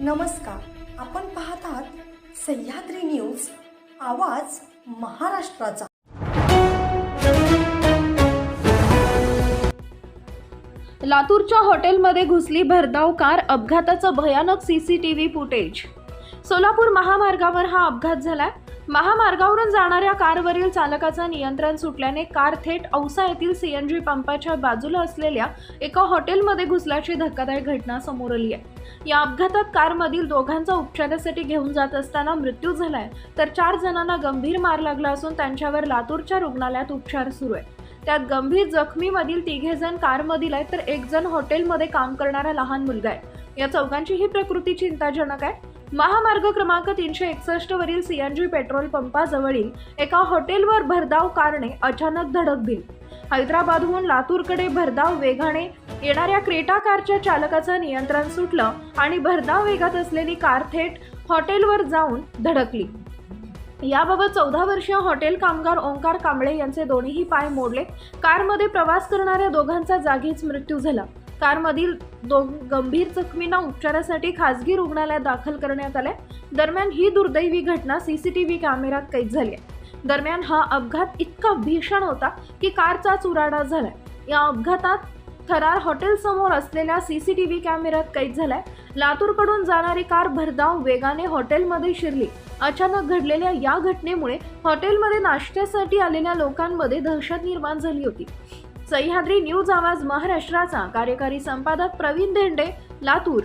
नमस्कार, आपण पाहत आहात सह्याद्री न्यूज, आवाज महाराष्ट्राचा। लातूरच्या हॉटेलमध्ये घुसली भरधाव कार, अपघाताचं भयानक सीसीटीव्ही फुटेज। सोलापूर महामार्गावर हा अपघात झालाय। महामार्गावरून जाणाऱ्या कारवरील चालकाचं नियंत्रण सुटल्याने कार थेट औसा येथील सीएनजी पंपाच्या बाजूला असलेल्या एका हॉटेलमध्ये घुसल्याची धक्कादायक घटना समोर आली आहे। या अपघातात कारमधील दोघांचा उपचारासाठी घेऊन जात असताना मृत्यू झालाय, तर 4 जणांना गंभीर मार लागला असून त्यांच्यावर लातूरच्या रुग्णालयात उपचार सुरू आहे। त्यात गंभीर जखमीमधील 3 जण कारमधील आहेत, तर 1 जण हॉटेलमध्ये काम करणारा लहान मुलगा आहे। या चौघांचीही प्रकृती चिंताजनक आहे। महामार्ग क्रमांक 361 वरील सीएनजी पेट्रोल पंपाजवळील एका हॉटेलवर भरधाव कारने अचानक धडक दिली। हैदराबादहून लातूरकडे भरधाव वेगाने येणाऱ्या क्रेटा कारच्या चालकाचं नियंत्रण सुटलं आणि भरधाव वेगात असलेली कार थेट हॉटेलवर जाऊन धडकली। याबाबत 14 वर्षीय हॉटेल कामगार ओंकार कांबळे यांचे दोन्ही पाय मोडले। कारमध्ये प्रवास करणाऱ्या दोघांचा जागीच मृत्यू झाला। कारमधील 2 गंभीर जखमींना उपचारासाठी खासगी रुग्णालयात दाखल करण्यात आले। दरम्यान ही दुर्दैवी घटना सीसीटीव्ही कॅमेऱ्यात कैद झाली आहे। दरम्यान हा अपघात इतका भीषण होता की कारचा चुराडा झाला। या अपघातात थरार हॉटेल समोर असलेल्या सीसीटीव्ही कॅमेऱ्यात कैद झालाय। लातूरकडून जाणारी कार भरधाव वेगाने हॉटेलमध्ये शिरली। अचानक घडलेल्या या घटनेमुळे हॉटेलमध्ये नाश्त्यासाठी आलेल्या लोकांमध्ये दहशत निर्माण झाली होती। सह्याद्री न्यूज, आवाज महाराष्ट्राचा कार्यकारी संपादक प्रवीण धेंडे, लातूर।